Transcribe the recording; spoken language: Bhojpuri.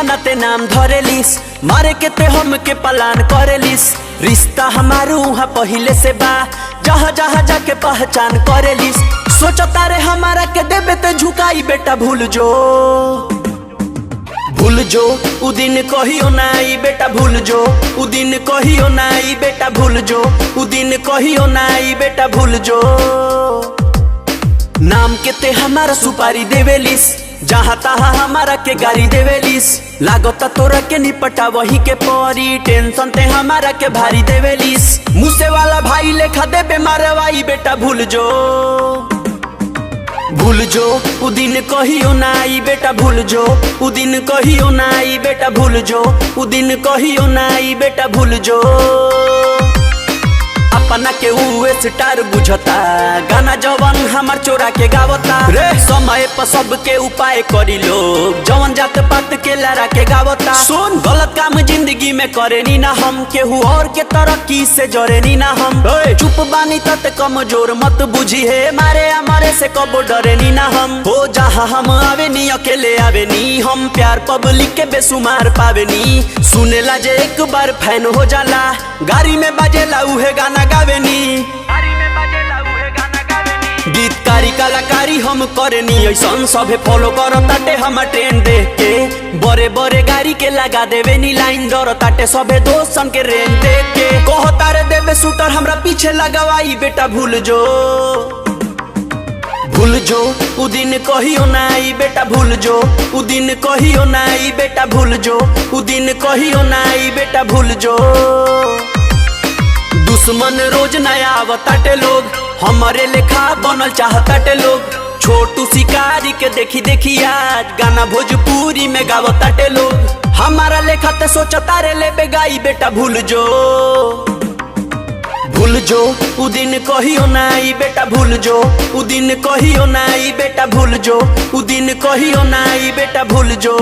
दीवाना ते नाम धरेलिस, मारे के ते हम के पलान करेलिस। रिश्ता हमारू वहाँ पहले से बा, जहाँ जहाँ जाके पहचान करेलिस। सोचता रे हमारा के देबे ते झुकाई, बेटा भूल जो भूल जो उ दिन कहियो नाई, बेटा भूल जो उ दिन कहियो नाई, बेटा भूल जो उ दिन कहियो नाई, बेटा भूल जो। नाम के ते हमारा सुपारी देवेलिस, जहाँ तहाँ हमारा के गाड़ी देवेलिस। लागता तोरा के निपटा वही के परी, टेंशन ते हमारा के भारी देवेलिस। मुसे वाला भाई लेखा देबे मारवाई, बेटा भूल जो भूल जो उ दिन कहियो नाई, बेटा भूल जो उ दिन कहियो नाई, बेटा भूल जो उ दिन कहियो नाई, बेटा भूल जो। अपना के उए स्टार बुझता, गाना जवन हमार चोरा के गावता रे। समय पर सबके उपाय करी लोग, जवन जात पात के लड़ा के गावता। सुन गलत काम जिंदगी में करे नी ना हम, केहू और के तरक्की से जरे नी ना हम। चुप बानी तत कमजोर मत बुझी है, मारे हमारे से कबो डरे नी ना हम। हो जहाँ हम आवे नी अकेले आवे नी, हम प्यार पब्लिक के बेसुमार पावे नी। सुनेला जे एक बार फैन हो जाला, गाड़ी में बाजेला उहे गाना गावे नी। गीतकारी कलाकारी हम करे नी, ऐसन सभे फॉलो करो ताटे हम ट्रेंड देख के। बड़े बड़े गाड़ी के लगा देवे नी लाइन, डर ताटे सभे दोस्तन के रेंट देख के। कहो तारे देवे शूटर हमरा पीछे लगवाई, बेटा भूल जो भूल जो उ दिन कहियो नाई, बेटा भूल जो उ दिन कहियो नाई, बेटा भूल जो उ दिन कहियो नाई, बेटा भूल जो। दुश्मन रोज नया आवताटे लोग, हमारे लेखा बनल चाहताटे लोग। छोटू शिकारी के देखी देखी आज गाना भोजपुरी में गावताटे लोग। हमारा लेखा ते सोचता रे लेबे गाई, बेटा भूल जो भूल जो उ दिन कहियो नाई, बेटा भूल जो उ दिन कहियो नाई, बेटा भूल जो उ दिन कहियो नाई, बेटा भूल जो।